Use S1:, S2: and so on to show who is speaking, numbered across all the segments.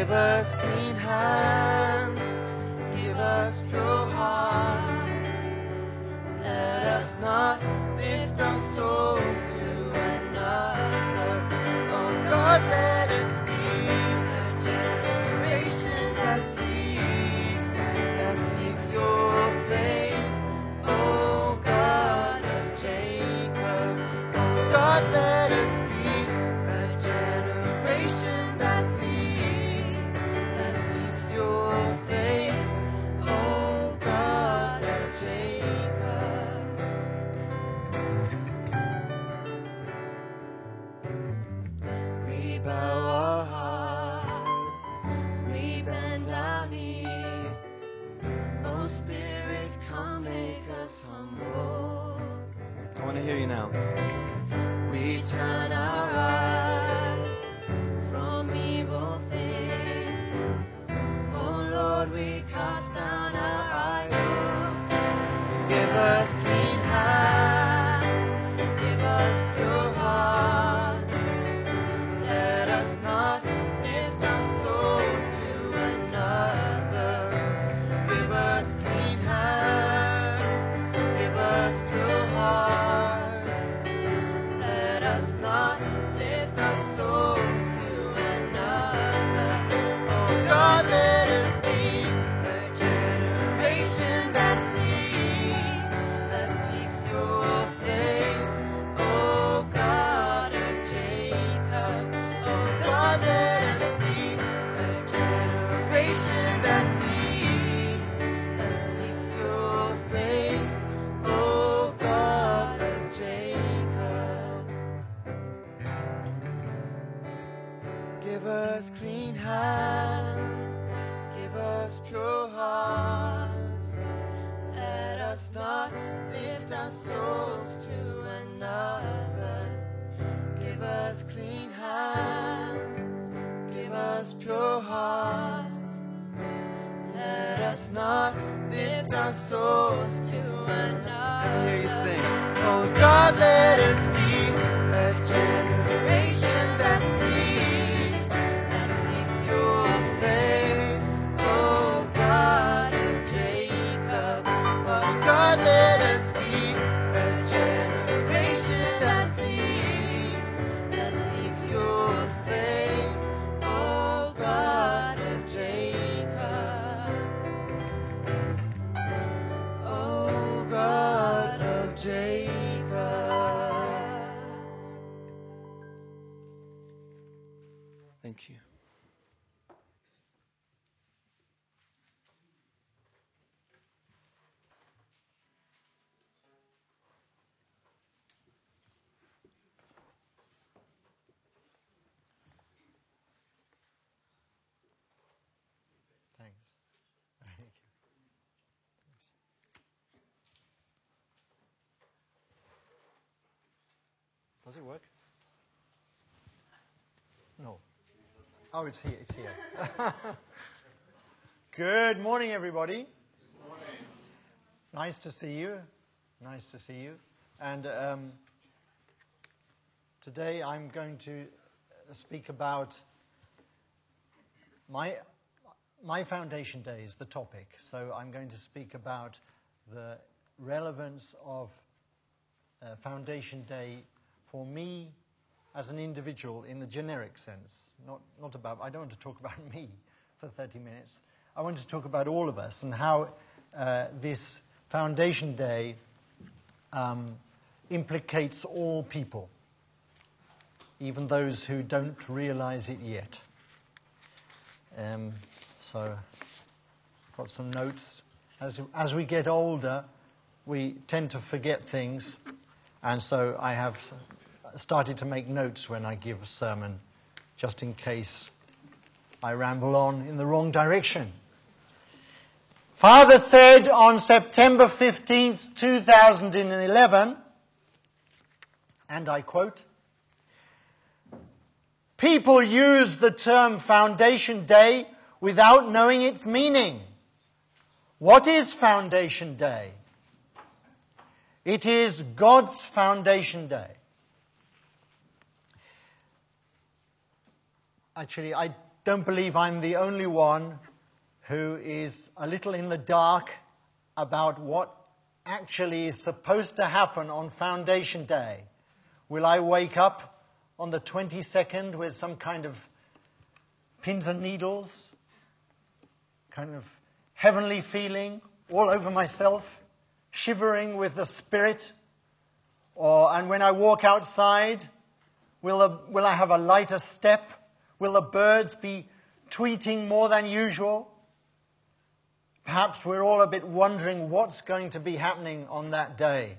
S1: Give us clean hands, give us pure hearts. Let us not lift our souls to another. Oh God, let us be a generation that seeks your face. Oh God of Jacob, oh God, let us be a generation that seeks your face. Oh God of Jacob. We bow our hearts, we bend our knees. Oh Spirit, come make us humble. I want to hear you now. We turn our eyes from evil things. Oh Lord, we cast down our idols. Give us clean hands, give us pure hearts. Let us not lift our souls to another. Give us clean hands, give us pure hearts. Let us not lift our souls to another. Oh God, let us be a generation that seeks your face. Oh God of Jacob, oh God, let us be a generation that seeks your face. Oh God of Jacob. Give us clean hands, give us pure hearts. Let us not lift our souls to another. Give us clean hands, give us pure hearts. Let us not lift our souls to another. I hear you sing. Oh God, let us be a generation that seeks your face. Oh God of Jacob, oh God, let us be a generation that seeks your face. Oh God of Jacob, oh God of Jacob. Thank you. Thanks. Thank you. Does it work? No. Oh, it's here. It's here. Good morning, everybody.
S2: Good morning.
S1: Nice to see you. Nice to see you. And today I'm going to speak about my Foundation Day is the topic. So I'm going to speak about the relevance of Foundation Day for me as an individual in the generic sense. Not about, I don't want to talk about me for 30 minutes. I want to talk about all of us and how this Foundation Day implicates all people, even those who don't realize it yet. So, got some notes. As we get older, we tend to forget things, and so I have started to make notes when I give a sermon, just in case I ramble on in the wrong direction. Father said on September 15th, 2011, and I quote, "People use the term Foundation Day without knowing its meaning. What is Foundation Day? It is God's Foundation Day." Actually, I don't believe I'm the only one who is a little in the dark about what actually is supposed to happen on Foundation Day. Will I wake up on the 22nd with some kind of pins and needles, kind of heavenly feeling all over myself, shivering with the Spirit? And when I walk outside, will I have a lighter step? Will the birds be tweeting more than usual? Perhaps we're all a bit wondering what's going to be happening on that day.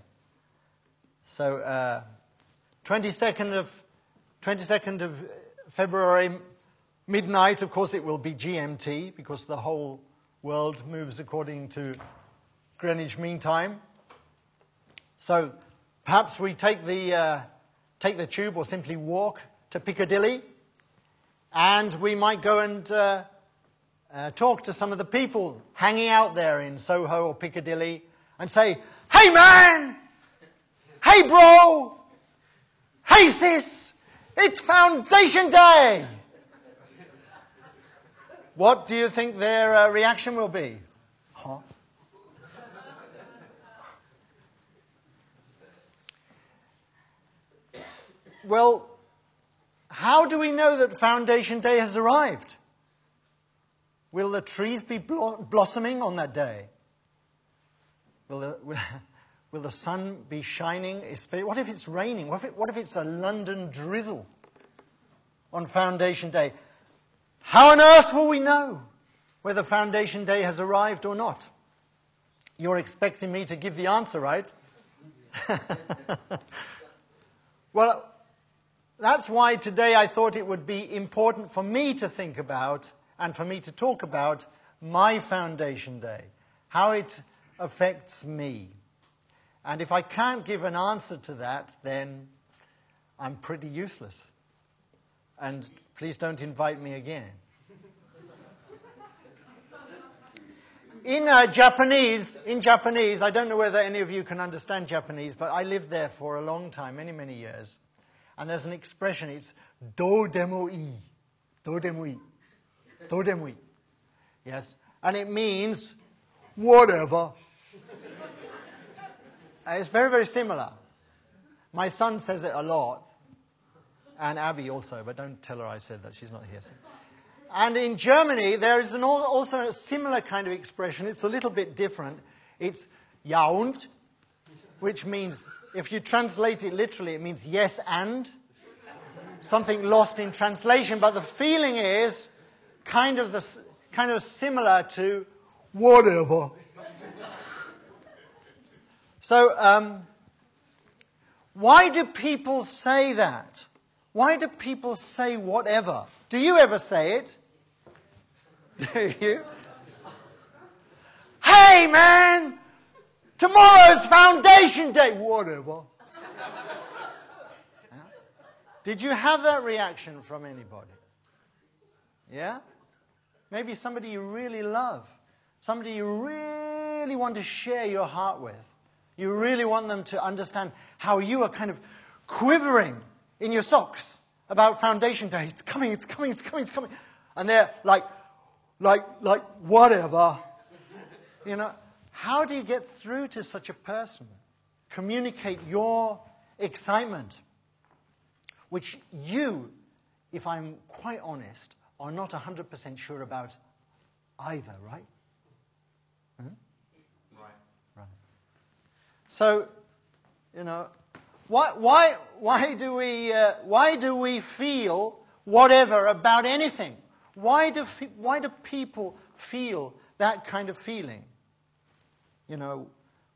S1: So 22nd of February, midnight, of course it will be GMT, because the whole world moves according to Greenwich Mean Time. So perhaps we take the tube or simply walk to Piccadilly, and we might go and talk to some of the people hanging out there in Soho or Piccadilly and say, "Hey man! Hey bro! Hey sis! It's Foundation Day!" What do you think their reaction will be? Huh? Well, how do we know that Foundation Day has arrived? Will the trees be blossoming on that day? Will the sun be shining? What if it's raining? What if it's a London drizzle on Foundation Day? How on earth will we know whether Foundation Day has arrived or not? You're expecting me to give the answer, right? Well, that's why today I thought it would be important for me to think about and for me to talk about my Foundation Day, how it affects me. And if I can't give an answer to that, then I'm pretty useless. And please don't invite me again. In Japanese, I don't know whether any of you can understand Japanese, but I lived there for a long time, many, many years. And there's an expression, it's do demo ii. Do demo ii. Do demo ii. Yes. And it means whatever. It's very, very similar. My son says it a lot. And Abby also, but don't tell her I said that. She's not here. So. And in Germany, there is also a similar kind of expression. It's a little bit different. It's ja und, which means, if you translate it literally, it means yes and. Something lost in translation, but the feeling is kind of similar to whatever. So, why do people say that? Why do people say whatever? Do you ever say it? Do you? Hey man! Tomorrow's Foundation Day! Whatever. Yeah? Did you have that reaction from anybody? Yeah? Maybe somebody you really love. Somebody you really want to share your heart with. You really want them to understand how you are kind of quivering in your socks about Foundation Day. It's coming, it's coming, it's coming, it's coming. And they're like, whatever. You know, how do you get through to such a person? Communicate your excitement, which you, if I'm quite honest, are not 100% sure about either, right? Hmm? Right. So, you know, why do we feel whatever about anything? Why do people feel that kind of feeling? You know,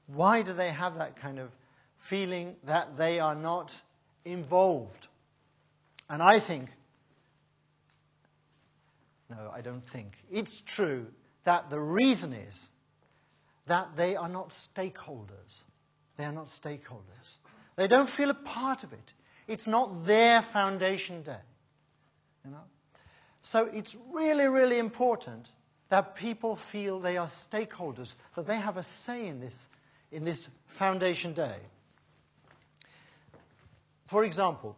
S1: why do they have that kind of feeling that they are not involved? And I think, no, I don't think, it's true that the reason is that they are not stakeholders. They are not stakeholders. They don't feel a part of it. It's not their Foundation Day. You know? So it's really, really important that people feel they are stakeholders, that they have a say in this Foundation Day. For example,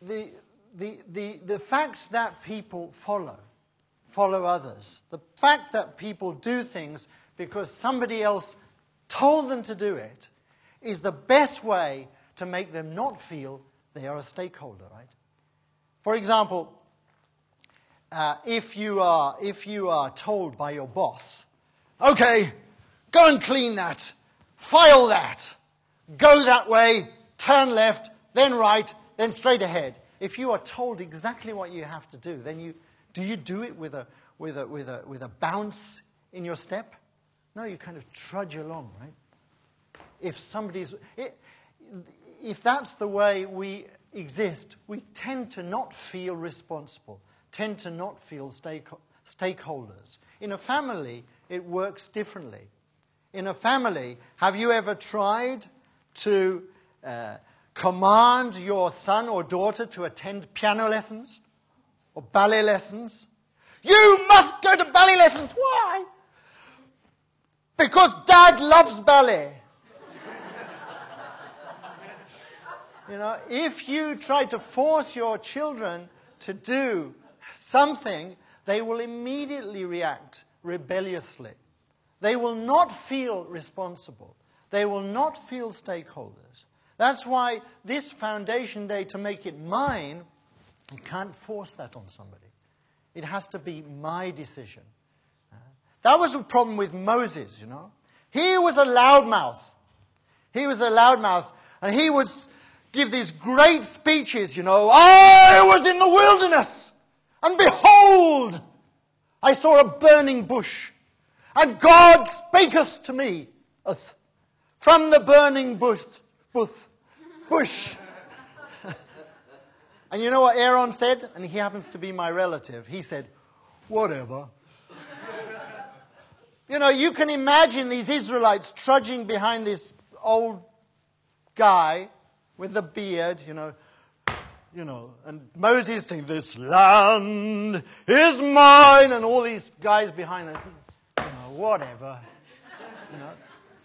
S1: the fact that people follow others, the fact that people do things because somebody else told them to do it, is the best way to make them not feel they are a stakeholder, right? For example, if you are told by your boss, okay, go and clean that, file that, go that way, turn left, then right, then straight ahead. If you are told exactly what you have to do, then do you do it with a bounce in your step? No, you kind of trudge along, right? If that's the way we exist, we tend to not feel responsible, tend to not feel stakeholders. In a family, it works differently. In a family, have you ever tried to command your son or daughter to attend piano lessons or ballet lessons? You must go to ballet lessons. Why? Because Dad loves ballet. You know, if you try to force your children to do something, they will immediately react rebelliously. They will not feel responsible. They will not feel stakeholders. That's why this Foundation Day, to make it mine, you can't force that on somebody. It has to be my decision. That was a problem with Moses, you know. He was a loudmouth. And he would give these great speeches, you know. I was in the wilderness, and behold, I saw a burning bush, and God spaketh to me from the burning bush. And you know what Aaron said? And he happens to be my relative. He said, whatever. You know, you can imagine these Israelites trudging behind this old guy with the beard, you know, and Moses saying, this land is mine, and all these guys behind them, you know, whatever. You know,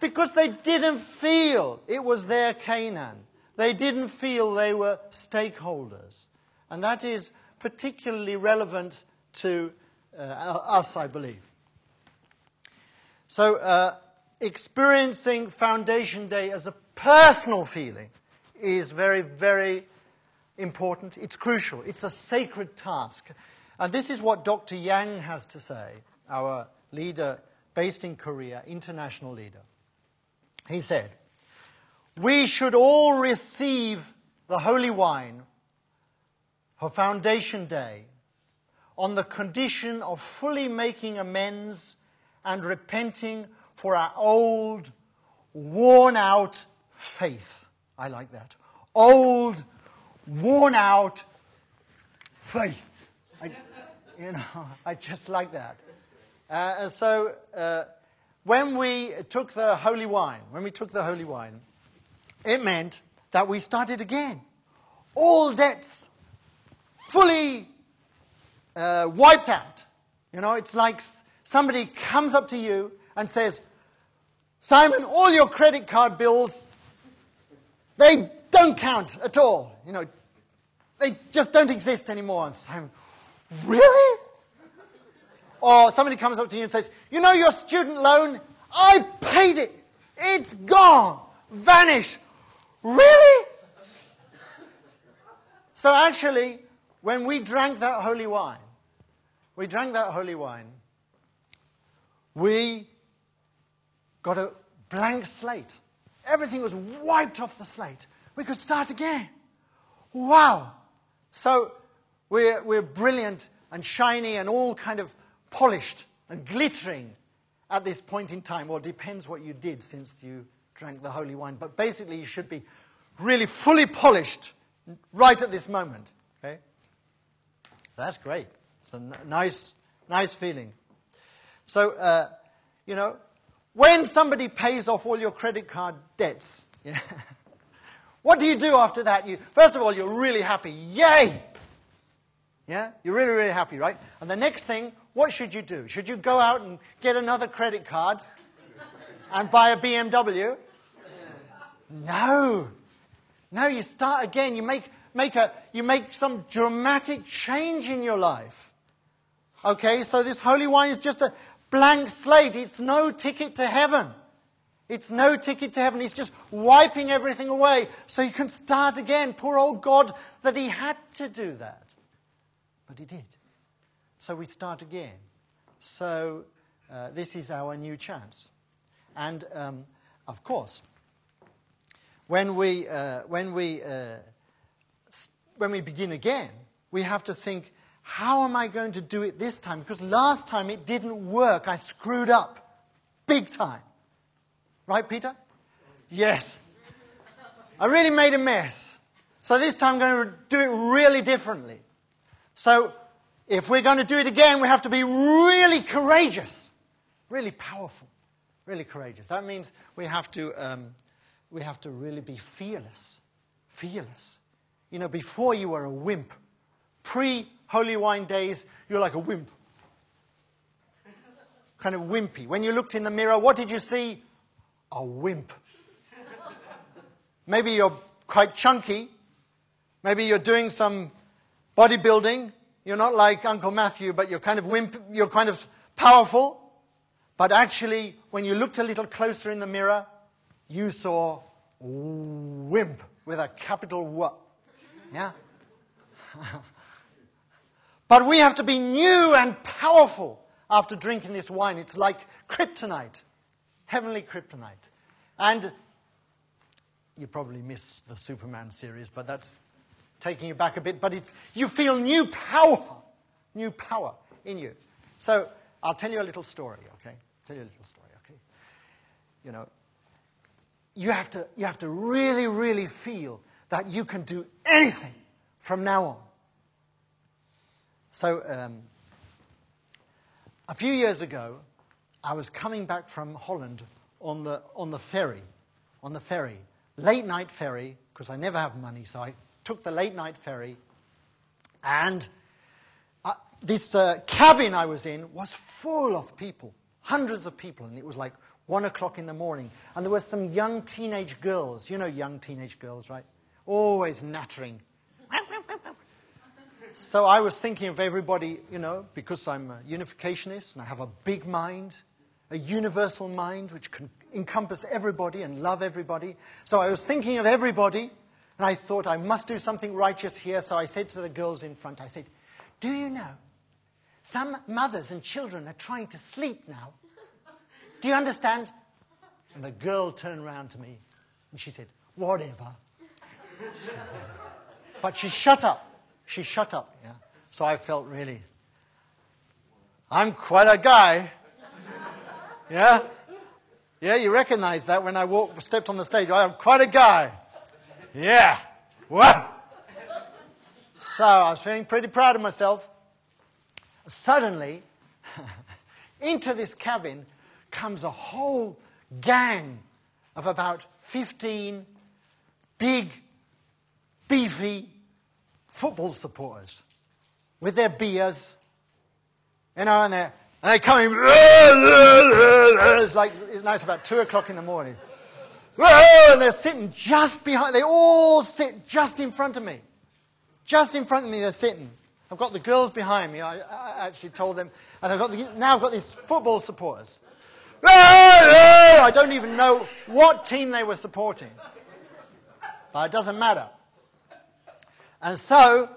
S1: because they didn't feel it was their Canaan. They didn't feel they were stakeholders. And that is particularly relevant to us, I believe. So, experiencing Foundation Day as a personal feeling is very, very important. It's crucial. It's a sacred task. And this is what Dr. Yang has to say, our leader based in Korea, international leader. He said, we should all receive the holy wine for Foundation Day on the condition of fully making amends and repenting for our old, worn-out faith. I like that. Old, worn-out faith. I just like that. So when we took the holy wine, it meant that we started again. All debts fully wiped out. You know, it's like somebody comes up to you and says, Simon, all your credit card bills, they don't count at all. You know, they just don't exist anymore. And Simon, really? Or somebody comes up to you and says, you know your student loan? I paid it. It's gone. Vanished. Really? So actually, when we drank that holy wine, we got a blank slate. Everything was wiped off the slate. We could start again. Wow. So we're brilliant and shiny and all kind of polished and glittering at this point in time. Well, it depends what you did since you drank the holy wine. But basically, you should be really fully polished right at this moment. Okay? That's great. It's a nice feeling. So, you know, when somebody pays off all your credit card debts, what do you do after that? First of all, you're really happy. Yay! Yeah? You're really, really happy, right? And the next thing, what should you do? Should you go out and get another credit card and buy a BMW? No. No, you start again. You make make some dramatic change in your life. Okay, so this holy wine is just a blank slate. It's no ticket to heaven. It's no ticket to heaven. It's just wiping everything away so you can start again. Poor old God that he had to do that. But he did. So we start again. So this is our new chance. And of course, when we begin again, we have to think, how am I going to do it this time? Because last time it didn't work. I screwed up big time. Right, Peter? Yes. I really made a mess. So this time I'm going to do it really differently. So if we're going to do it again, we have to be really courageous, really powerful, really courageous. That means we have to really be fearless. Fearless. You know, before you were a wimp. Pre-Holy Wine days, you're like a wimp. Kind of wimpy. When you looked in the mirror, what did you see? A wimp. Maybe you're quite chunky. Maybe you're doing some bodybuilding. You're not like Uncle Matthew, but you're kind of wimp. You're kind of powerful. But actually, when you looked a little closer in the mirror, you saw wimp with a capital W. Yeah? But we have to be new and powerful after drinking this wine. It's like kryptonite. Heavenly kryptonite. And you probably missed the Superman series, but that's taking you back a bit. But you feel new power in you. So I'll tell you a little story, okay? You know, you have to really, really feel that you can do anything from now on. So a few years ago, I was coming back from Holland on the ferry, late night ferry, because I never have money, so I took the late night ferry, and this cabin I was in was full of people, hundreds of people, and it was like 1 o'clock in the morning, and there were some young teenage girls, you know young teenage girls, right? Always nattering. So I was thinking of everybody, you know, because I'm a unificationist and I have a big mind, a universal mind which can encompass everybody and love everybody. So I was thinking of everybody, and I thought I must do something righteous here. So I said to the girls in front, I said, do you know, some mothers and children are trying to sleep now. Do you understand? And the girl turned around to me, and she said, whatever. But she shut up. She shut up, yeah. So I felt really, I'm quite a guy. Yeah? Yeah, you recognize that when I stepped on the stage. I'm quite a guy. Yeah. Wow. So I was feeling pretty proud of myself. Suddenly, into this cabin comes a whole gang of about 15 big, beefy football supporters with their beers, you know, and they're coming. It's now it's about 2 o'clock in the morning. And they're sitting just behind. They all sit just in front of me. Just in front of me, they're sitting. I've got the girls behind me. I actually told them, and now I've got these football supporters. I don't even know what team they were supporting, but it doesn't matter. And so,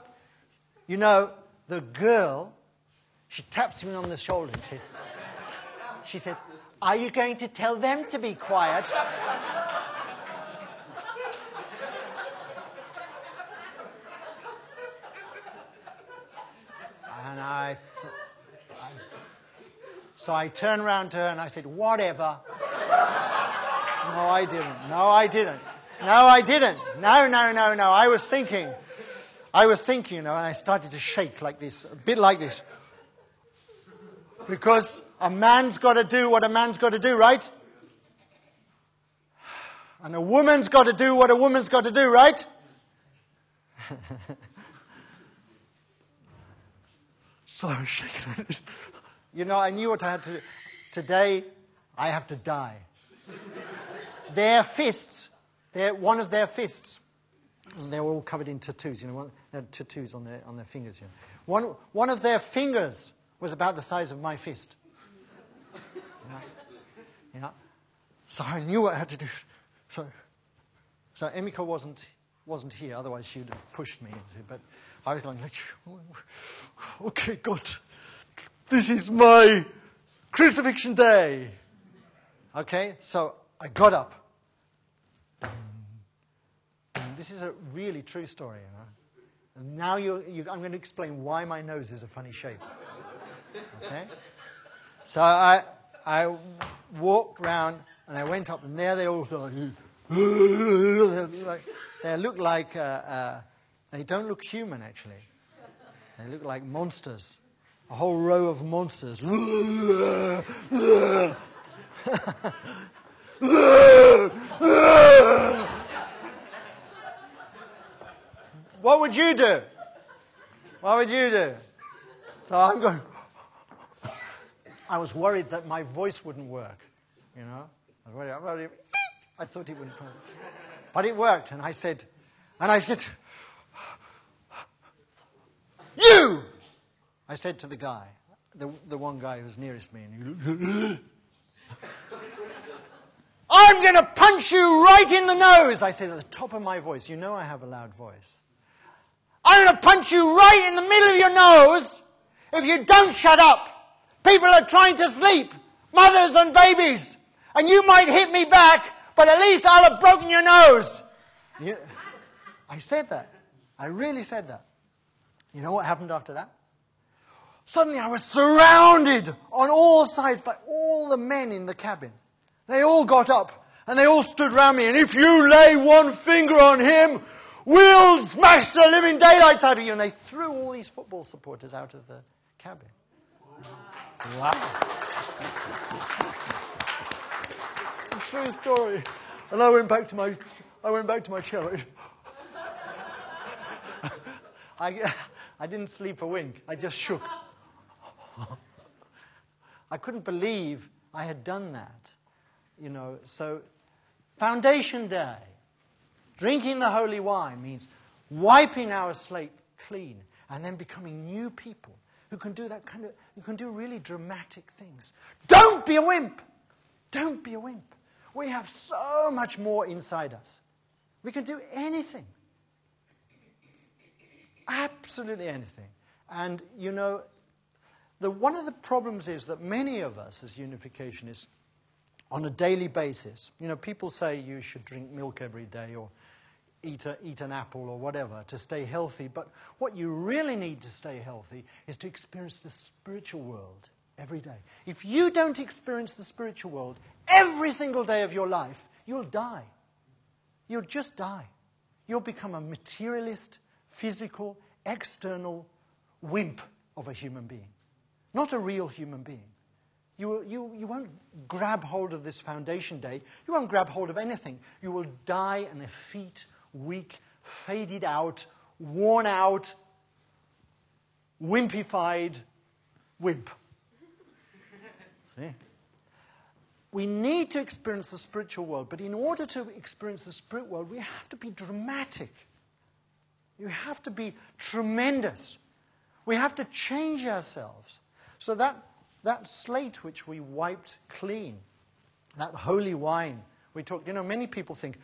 S1: you know, the girl, she taps me on the shoulder and she said, are you going to tell them to be quiet? And so I turned around to her and I said, whatever. No, I didn't. No, I didn't. No, I didn't. No. I was thinking, you know, and I started to shake like this, a bit like this. Because a man's got to do what a man's got to do, right? And a woman's got to do what a woman's got to do, right? So I was shaking like this. You know, I knew what I had to do. Today, I have to die. Their fists, one of their fists And they were all covered in tattoos. They had tattoos on their fingers. One of their fingers was about the size of my fist. So I knew what I had to do. So Emiko wasn't here, otherwise she would have pushed me. But I was going like, okay, God, this is my crucifixion day. Okay, so I got up. This is a really true story, And now I'm going to explain why my nose is a funny shape. Okay? So I walked round and I went up, and there they all started. They look like they don't look human actually. They look like monsters, a whole row of monsters. What would you do? What would you do? So I'm going. I was worried that my voice wouldn't work. I thought it wouldn't work. But it worked, and I said, you! I said to the guy, the one guy who was nearest me, and I'm going to punch you right in the nose! I said at the top of my voice. You know I have a loud voice. I'm going to punch you right in the middle of your nose if you don't shut up. People are trying to sleep, mothers and babies, and you might hit me back, but at least I'll have broken your nose. I said that. I really said that. You know what happened after that? Suddenly I was surrounded on all sides by all the men in the cabin. They all got up and they all stood around me, and if you lay one finger on him, we'll smash the living daylights out of you. And they threw all these football supporters out of the cabin. Wow. It's a true story. And I went back to my chair. I didn't sleep a wink. I just shook. I couldn't believe I had done that. So Foundation Day, drinking the holy wine means wiping our slate clean and then becoming new people who can do who can do really dramatic things. Don't be a wimp. Don't be a wimp. We have so much more inside us. We can do anything. Absolutely anything. And, one of the problems is that many of us as unificationists, on a daily basis, people say you should drink milk every day or eat an apple or whatever to stay healthy. But what you really need to stay healthy is to experience the spiritual world every day. If you don't experience the spiritual world every single day of your life, you'll die. You'll just die. You'll become a materialist, physical, external wimp of a human being. Not a real human being. You won't grab hold of this Foundation Day. You won't grab hold of anything. You will die an effete, weak, faded out, worn out, wimpified wimp. See? We need to experience the spiritual world, but in order to experience the spirit world, we have to be dramatic. You have to be tremendous. We have to change ourselves. So that slate which we wiped clean, that holy wine we talked, many people think,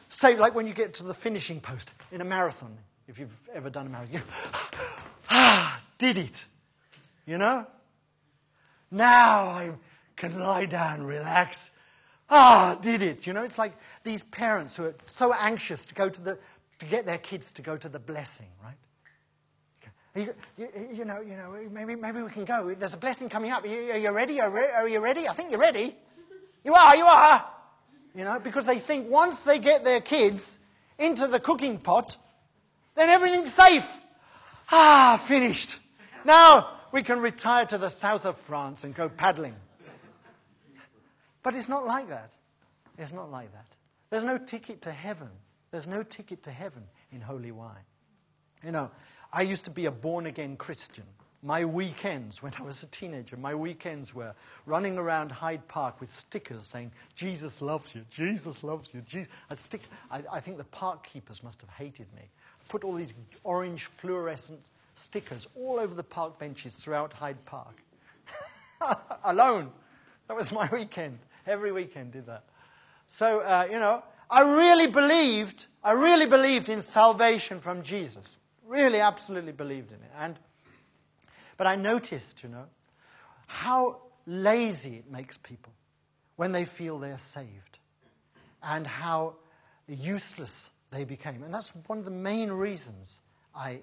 S1: say like when you get to the finishing post in a marathon, if you've ever done a marathon, did it, Now I can lie down, relax, did it, It's like these parents who are so anxious to get their kids to go to the blessing, right? Maybe we can go. There's a blessing coming up. Are you ready? Are you ready? I think you're ready. You are. Because they think once they get their kids into the cooking pot, then everything's safe. Finished. Now we can retire to the south of France and go paddling. But it's not like that. It's not like that. There's no ticket to heaven. There's no ticket to heaven in holy wine. I used to be a born-again Christian. my weekends, when I was a teenager, my weekends were running around Hyde Park with stickers saying, Jesus loves you, Jesus loves you. I think the park keepers must have hated me. Put all these orange fluorescent stickers all over the park benches throughout Hyde Park. Alone. That was my weekend. Every weekend did that. So, I really believed in salvation from Jesus. Really, absolutely believed in it. But I noticed, how lazy it makes people when they feel they're saved, and how useless they became. And that's one of the main reasons I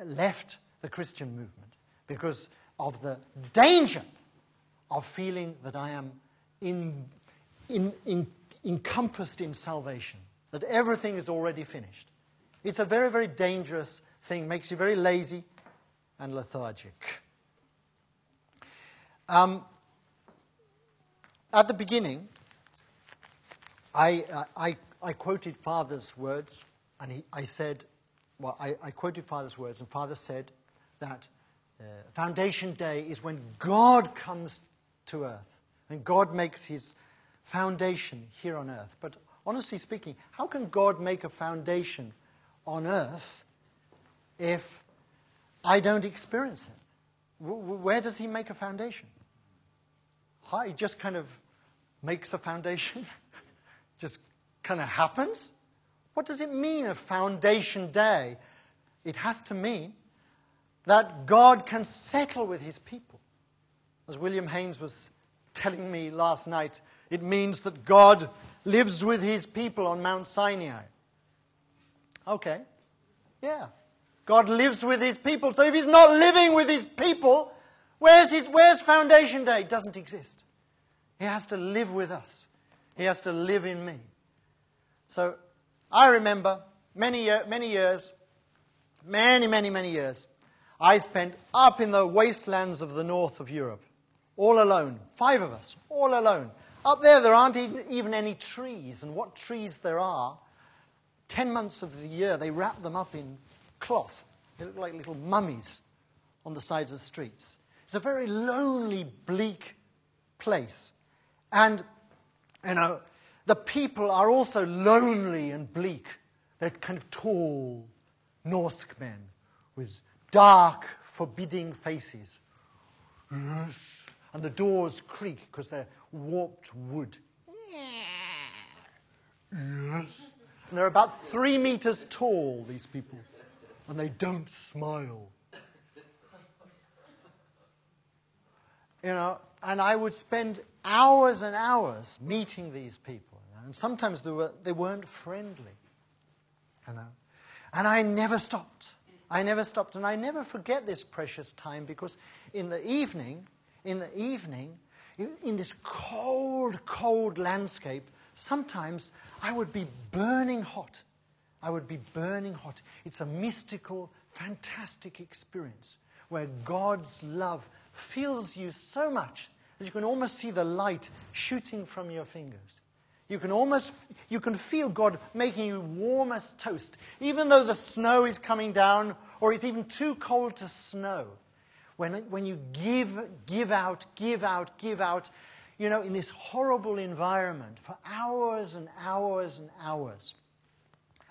S1: left the Christian movement, because of the danger of feeling that I am encompassed in salvation, that everything is already finished. It's a very, very dangerous thing, makes you very lazy and lethargic. At the beginning, I quoted Father's words, and I quoted Father's words, and Father said that Foundation Day is when God comes to earth, and God makes his foundation here on earth. But honestly speaking, how can God make a foundation on earth if I don't experience it? Where does he make a foundation? He just kind of makes a foundation? Just kind of happens? What does it mean, a foundation day? It has to mean that God can settle with his people. As William Haynes was telling me last night, it means that God lives with his people on Mount Sinai. Okay, yeah. God lives with his people. So if he's not living with his people, where's Foundation Day? It doesn't exist. He has to live with us. He has to live in me. So I remember many years, I spent up in the wastelands of the north of Europe, all alone, 5 of us, all alone. Up there aren't even any trees, and what trees there are, 10 months of the year, they wrap them up in cloth. They look like little mummies on the sides of the streets. It's a very lonely, bleak place. And, the people are also lonely and bleak. They're kind of tall Norse men with dark, forbidding faces. Yes. And the doors creak because they're warped wood. Yes. And they're about 3 meters tall, these people. And they don't smile. And I would spend hours and hours meeting these people. And sometimes they weren't friendly. And I never stopped. And I never forget this precious time, because in the evening, in this cold, cold landscape, sometimes I would be burning hot. It's a mystical, fantastic experience where God's love fills you so much that you can almost see the light shooting from your fingers. You can feel God making you warm as toast, even though the snow is coming down or it's even too cold to snow. When you give out, in this horrible environment for hours and hours and hours.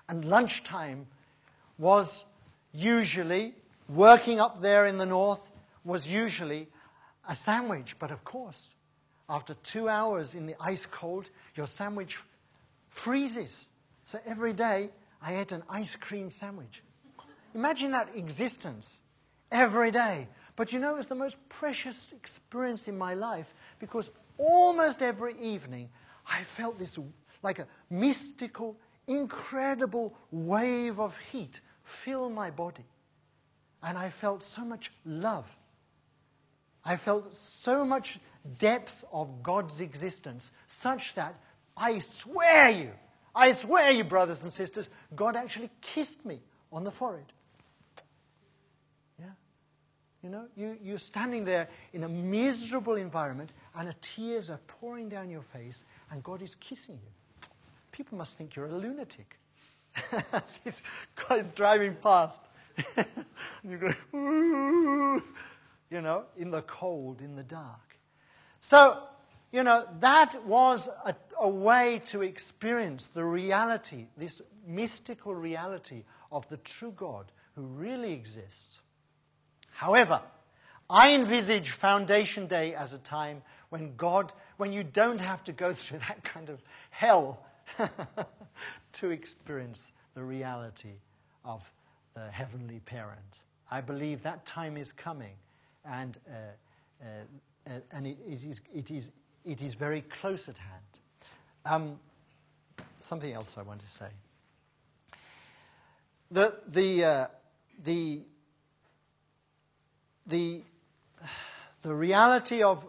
S1: And lunchtime was usually, working up there in the north, was usually a sandwich. But of course, after 2 hours in the ice cold, your sandwich freezes. So every day, I ate an ice cream sandwich. Imagine that existence every day. But it was the most precious experience in my life, because almost every evening, I felt this like a mystical, incredible wave of heat fill my body. And I felt so much love. I felt so much depth of God's existence, such that I swear you, brothers and sisters, God actually kissed me on the forehead. Yeah. You're standing there in a miserable environment, and the tears are pouring down your face, and God is kissing you. People must think you're a lunatic. This guy's driving past. And you go, ooh. in the cold, in the dark. So, that was a way to experience the reality, this mystical reality of the true God who really exists. However, I envisage Foundation Day as a time when you don't have to go through that kind of hell to experience the reality of the Heavenly Parent. I believe that time is coming, and it is very close at hand. Something else I want to say. The reality of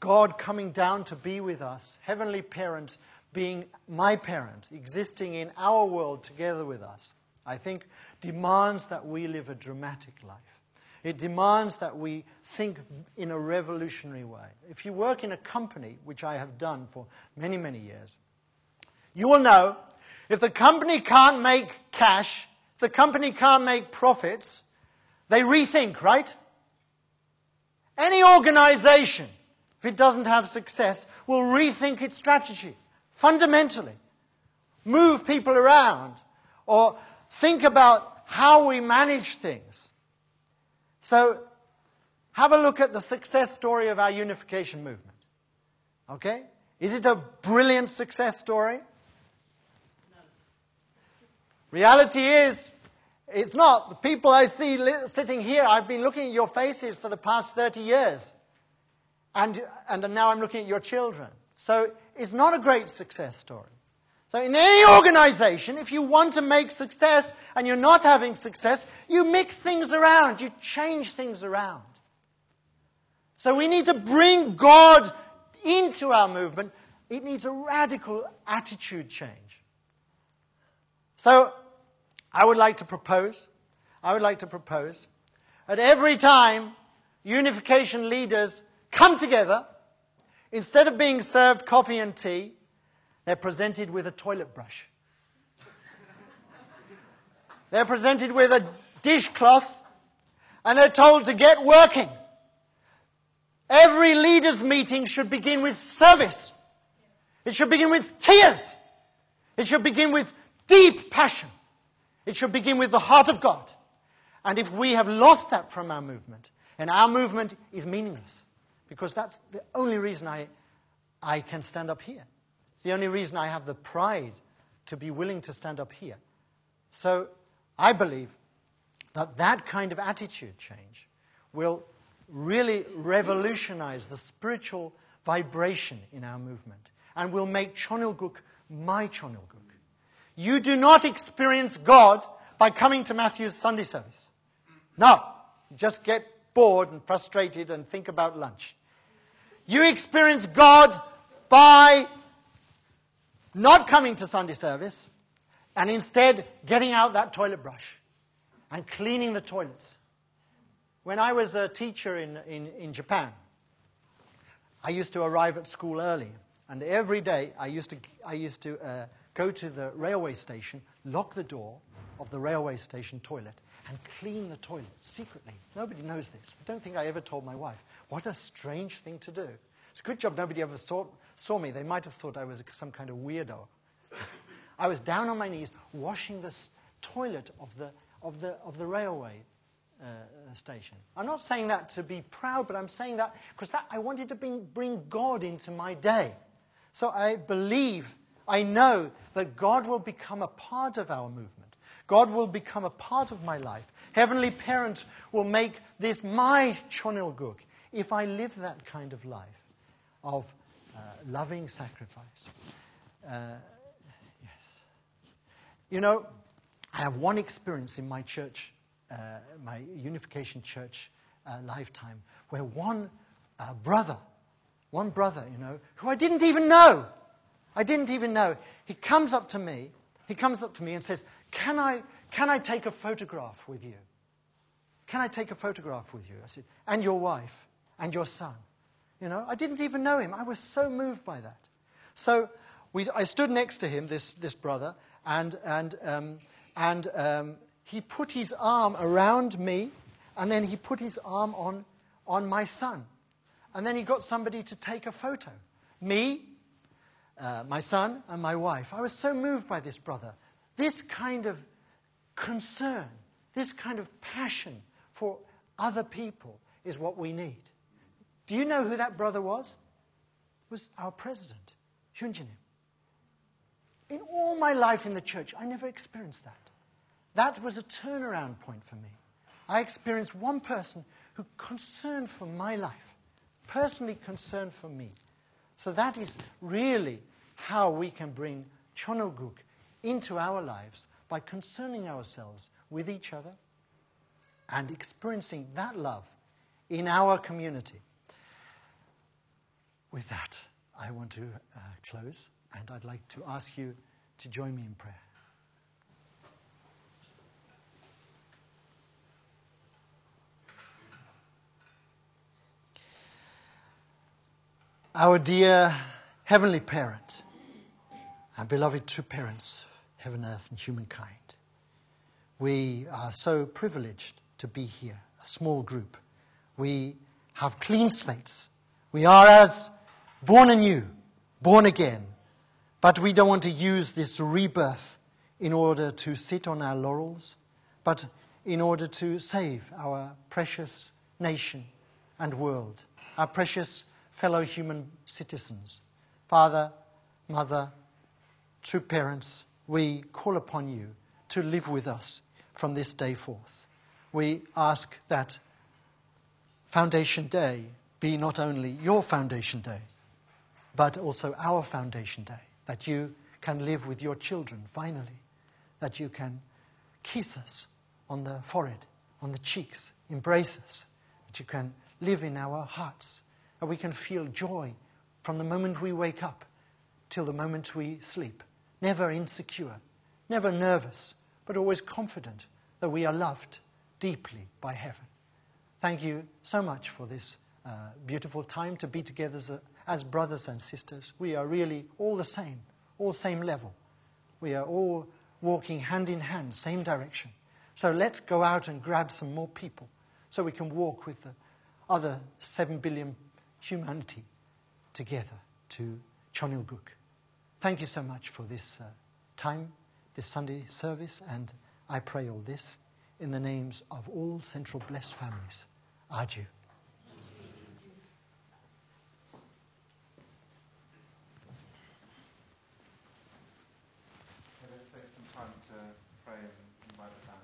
S1: God coming down to be with us, Heavenly Parent being my parent, existing in our world together with us, I think demands that we live a dramatic life. It demands that we think in a revolutionary way. If you work in a company, which I have done for many, many years, you will know if the company can't make cash, if the company can't make profits, they rethink, right? Any organization, if it doesn't have success, will rethink its strategy fundamentally. Move people around or think about how we manage things. So, have a look at the success story of our unification movement. Okay? Is it a brilliant success story? No. Reality is, it's not. The people I see sitting here, I've been looking at your faces for the past 30 years. And now I'm looking at your children. So, it's not a great success story. So in any organization, if you want to make success and you're not having success, you mix things around, you change things around. So we need to bring God into our movement. It needs a radical attitude change. So I would like to propose that every time unification leaders come together, instead of being served coffee and tea, they're presented with a toilet brush. They're presented with a dishcloth, and they're told to get working. Every leaders' meeting should begin with service. It should begin with tears. It should begin with deep passion. It should begin with the heart of God. And if we have lost that from our movement, and our movement is meaningless, because that's the only reason I can stand up here. It's the only reason I have the pride to be willing to stand up here. So I believe that kind of attitude change will really revolutionize the spiritual vibration in our movement and will make Chonilguk my Chonilguk. You do not experience God by coming to Matthew's Sunday service. No, you just get bored and frustrated and think about lunch. You experience God by not coming to Sunday service and instead getting out that toilet brush and cleaning the toilets. When I was a teacher in Japan, I used to arrive at school early, and every day I used to go to the railway station, lock the door of the railway station toilet, and clean the toilet secretly. Nobody knows this. I don't think I ever told my wife. What a strange thing to do. It's a good job nobody ever saw me. They might have thought I was some kind of weirdo. I was down on my knees washing the toilet of the railway station. I'm not saying that to be proud, but I'm saying that because I wanted to bring God into my day. So I know that God will become a part of our movement. God will become a part of my life. Heavenly Parent will make this my Chonilguk if I live that kind of life of loving sacrifice. Yes. You know, I have one experience in my church, my unification church lifetime, where one brother, who I didn't even know, he comes up to me and says, Can I take a photograph with you? Can I take a photograph with you? I said, and your wife, and your son. I didn't even know him. I was so moved by that. So I stood next to him, this brother, and he put his arm around me And then he put his arm on my son. And then he got somebody to take a photo. Me, my son, and my wife. I was so moved by this brother. This kind of concern, this kind of passion for other people is what we need. Do you know who that brother was? It was our president, Hyunjin. In all my life in the church, I never experienced that. That was a turnaround point for me. I experienced one person who concerned for my life, personally concerned for me. So that is really how we can bring Chonilguk into our lives, by concerning ourselves with each other and experiencing that love in our community. With that, I want to close, and I'd like to ask you to join me in prayer. Our dear Heavenly Parent, our beloved true parents, heaven, earth, and humankind, we are so privileged to be here, a small group. We have clean slates. We are as born anew, born again, but we don't want to use this rebirth in order to sit on our laurels, but in order to save our precious nation and world, our precious fellow human citizens. Father, Mother, true parents, we call upon you to live with us from this day forth. We ask that Foundation Day be not only your Foundation Day, but also our Foundation Day, that you can live with your children finally, that you can kiss us on the forehead, on the cheeks, embrace us, that you can live in our hearts, that we can feel joy from the moment we wake up till the moment we sleep. Never insecure, never nervous, but always confident that we are loved deeply by heaven. Thank you so much for this beautiful time to be together as brothers and sisters. We are really all the same, all same level. We are all walking hand in hand, same direction. So let's go out and grab some more people so we can walk with the other 7 billion humanity together to Chonilguk. Thank you so much for this time, this Sunday service, and I pray all this in the names of all Central Blessed families. Aju.
S2: Let's take some time to pray and invite the band.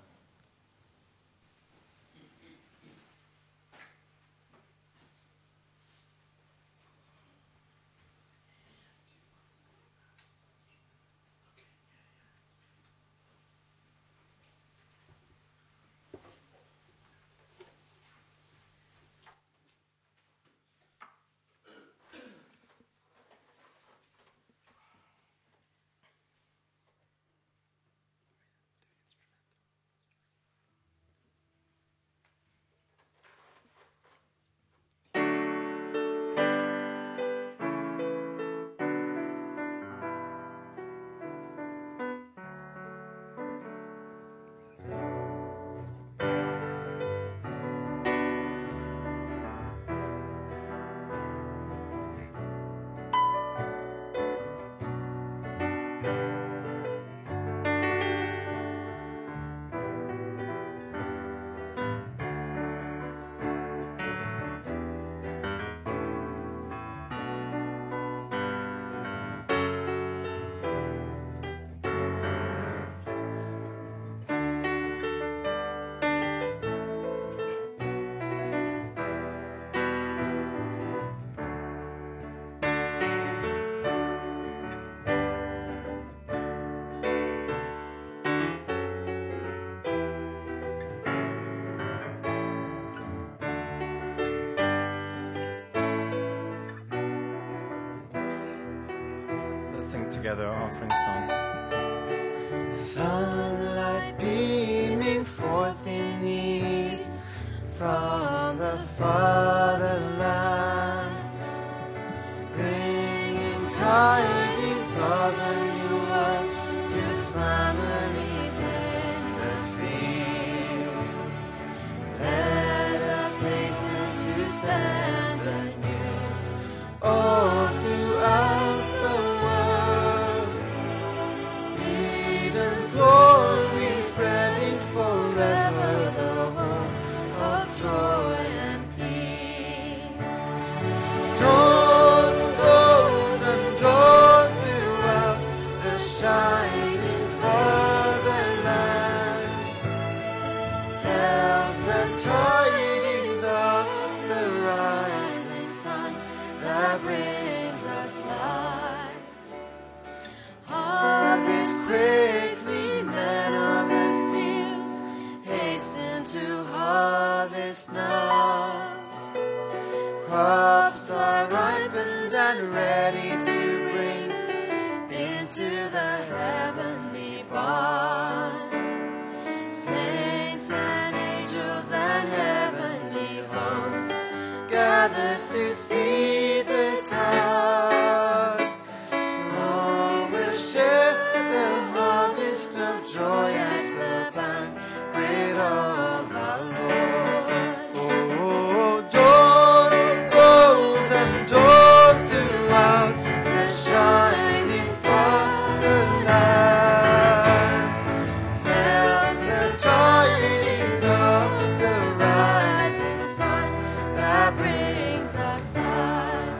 S2: Sing together our offering song.
S3: Sunlight beaming forth in the east from the fatherland, bringing tidings of a new earth to families in the field. shining fatherland tells the tidings of the rising sun that brings us life. Harvest quickly, men of the fields, hasten to harvest now. Crops are ripened and ready to bring into the heavenly barn. Saints and angels and heavenly hosts gather to speed the task. All will share the harvest of joy at the banquet of our Lord. Oh, dawn of gold and dawn throughout the shining fatherland tells the tidings of the rising sun that brings us life.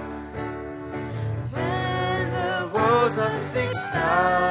S3: When the woes of 6,000